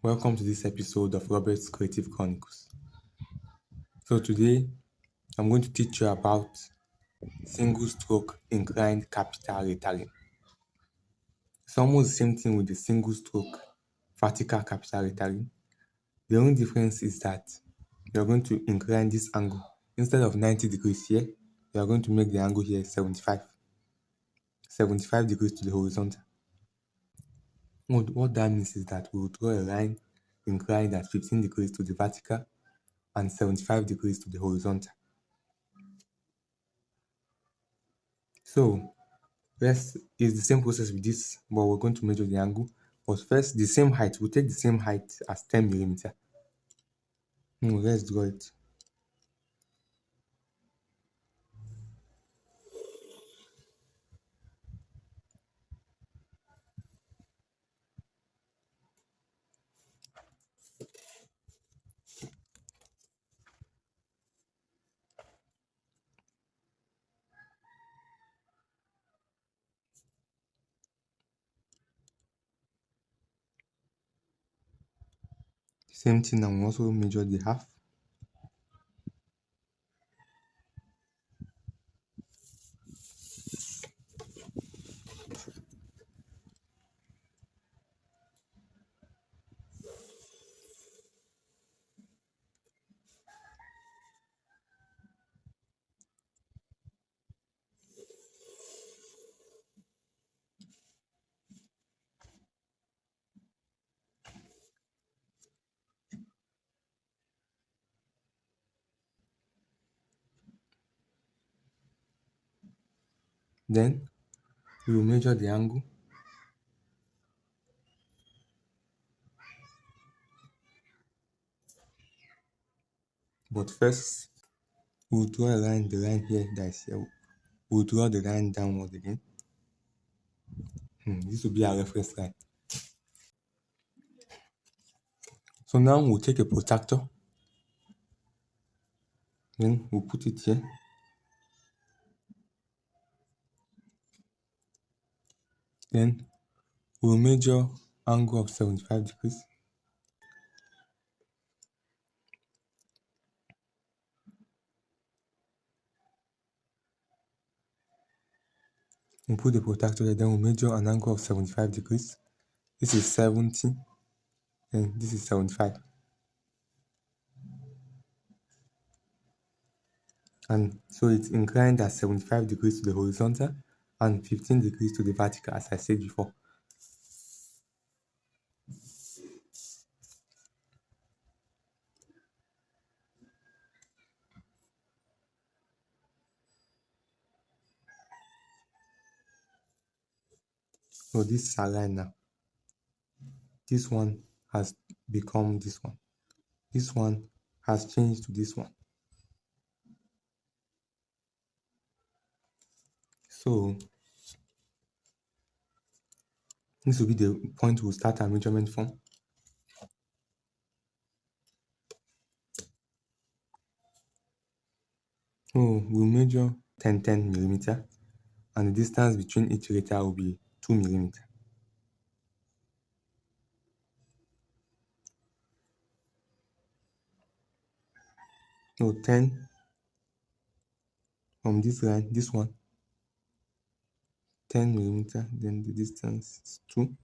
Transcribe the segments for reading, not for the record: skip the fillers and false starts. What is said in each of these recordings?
Welcome to this episode of Robert's Creative Chronicles. So today I'm going to teach you about single stroke inclined capital lettering. It's almost the same thing with the single stroke vertical capital lettering. The only difference is that you're going to incline this angle. Instead of 90 degrees here, you are going to make the angle here 75 degrees to the horizontal. What that means is that we will draw a line inclined at 15 degrees to the vertical and 75 degrees to the horizontal. So first is the same process with this, but we're going to measure the angle. But first, the same height. We'll take the same height as 10 millimeter. Let's draw it. Same thing, and we'll also measure the half. Then we will measure the angle. But first, we'll draw a line, the line here that is here. We'll draw the line downward again. This will be our reference line. So now we'll take a protractor. Then we'll put it here. Then we'll measure angle of 75 degrees. We'll put the protractor here, then we'll measure an angle of 75 degrees. This is 70, and this is 75. And so it's inclined at 75 degrees to the horizontal and 15 degrees to the vertical, as I said before. So this is aligned now. This one has become this one. This one has changed to this one. So this will be the point we'll start our measurement from. So we'll measure 10 millimeter, and the distance between each letter will be 2 millimeter. So 10 from this line, this one, 10 millimeter, then the distance is 2.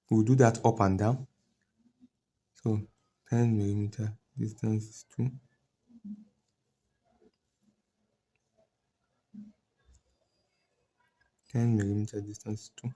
We'll do that up and down. So 10 millimeter, distance is 2. 10 millimeter, distance is 2.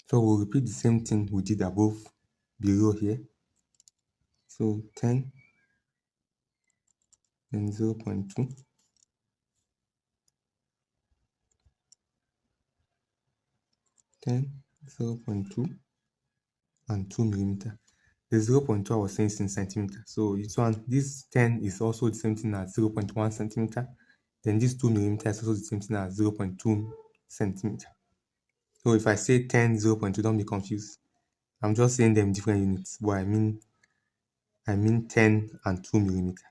So we'll repeat the same thing we did above below here. So 10 and 0.2, 10, 0.2, and 2 millimeter. The 0.2 I was saying is in centimeter. So this 10 is also the same thing as 0.1 centimeter. Then this 2 millimeter is also the same thing as 0.2 centimeter. So if I say 10, 0.2, don't be confused. I'm just saying them different units, but I mean 10 and 2 millimeter.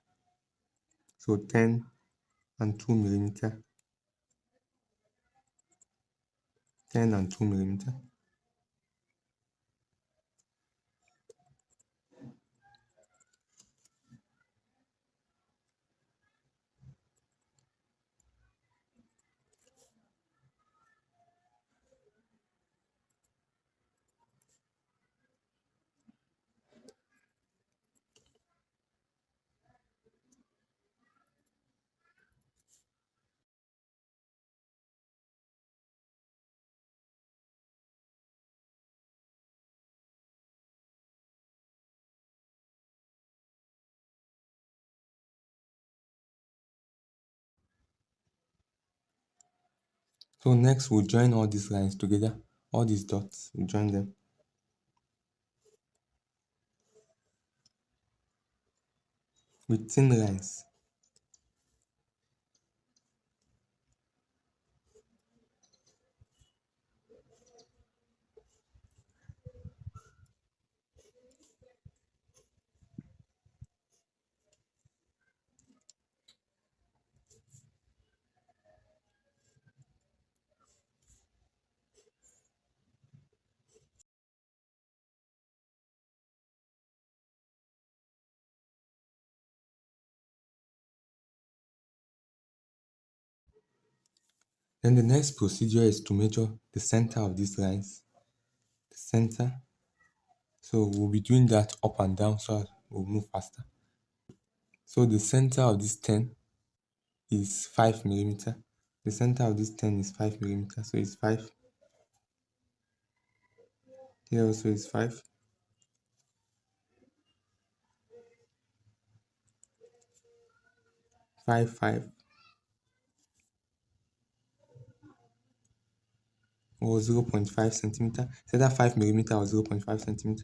So 10 and 2 millimeter, 10 and 2 millimeter. So next we'll join all these lines together, all these dots, we'll join them with thin lines. Then the next procedure is to measure the center of these lines. The center. So we'll be doing that up and down so we'll move faster. So the center of this 10 is 5 millimeter. The center of this 10 is 5 millimeter. So it's 5. Here also is 5. 5, 5. Or 0.5 centimeter. So that 5 millimeter or 0.5 centimeter.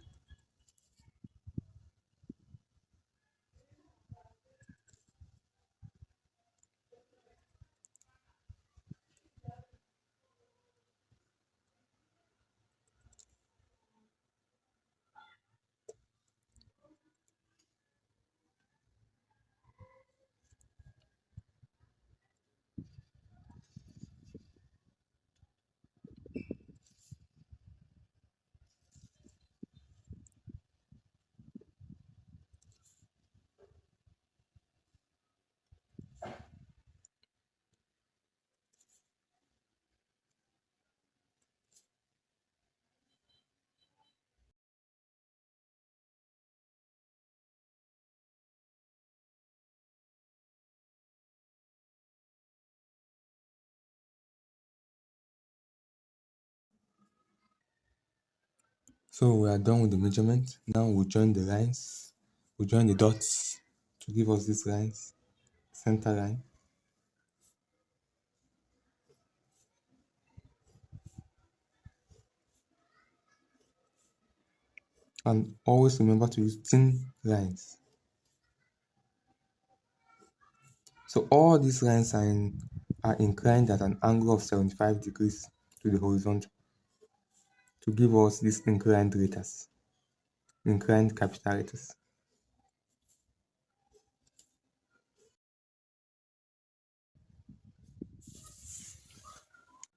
So we are done with the measurement. Now we'll join the lines. We'll join the dots to give us these lines. Center line. And always remember to use thin lines. So all these lines are inclined at an angle of 75 degrees to the horizontal to give us these inclined letters, inclined capital letters.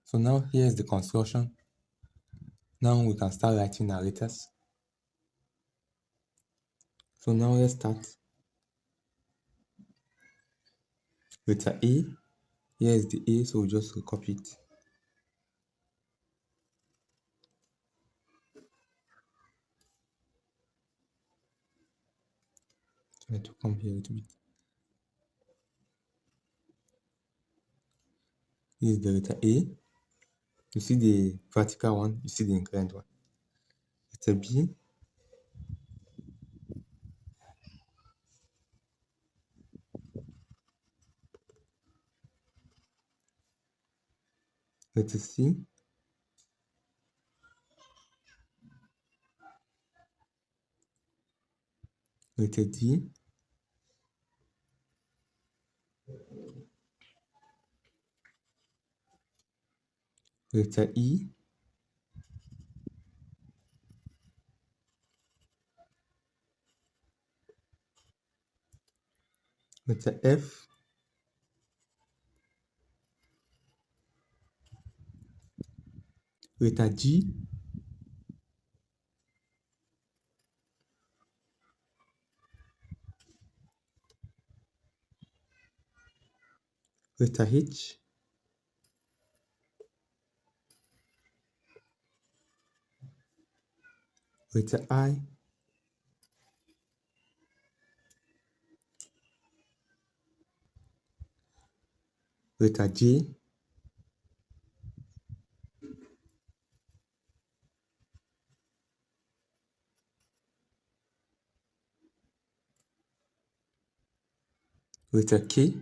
So now here's the construction. Now we can start writing our letters. So now let's start. Letter A. Here is the A, so we just copy it. Try to come here a little bit. Here is the letter A. You see the vertical one, you see the inclined one. Letter B, letter C, letter D, letter E, letter F, letter G, letter H, letter I, letter J, letter K,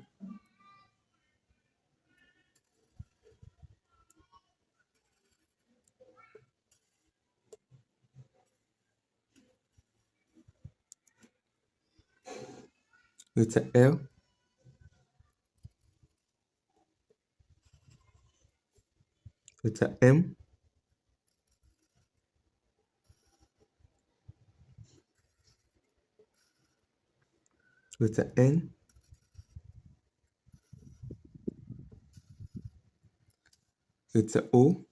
letter L, letter M, letter N, letter O,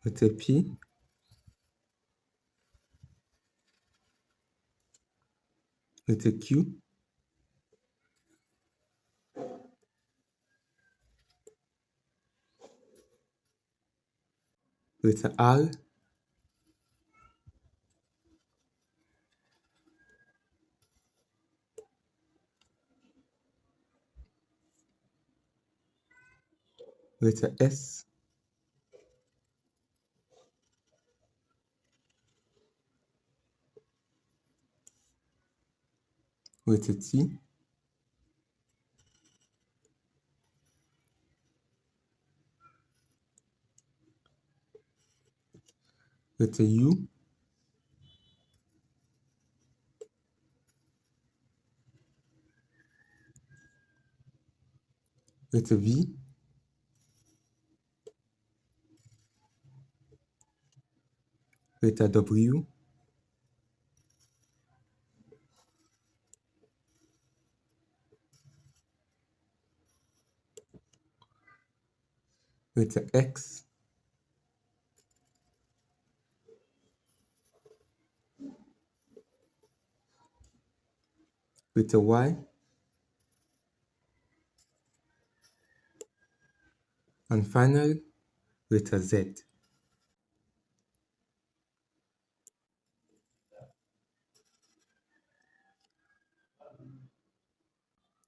letter P, letter Q, letter R, letter S, letter T, letter U, letter V, letter W, letter X, letter Y, and finally, letter Z.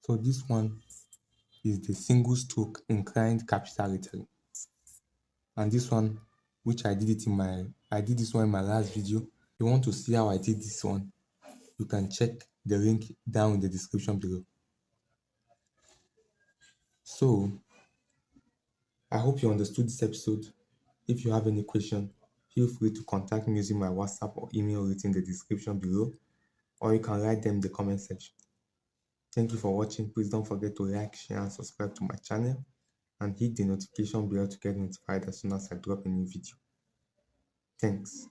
So this one is the single stroke inclined capital lettering. And this one, which I did this one in my last video. If you want to see how I did this one, you can check the link down in the description below. So I hope you understood this episode. If you have any question, feel free to contact me using my WhatsApp or email written in the description below, or you can write them in the comment section. Thank you for watching. Please don't forget to like, share, and subscribe to my channel, and hit the notification bell to get notified as soon as I drop a new video. Thanks.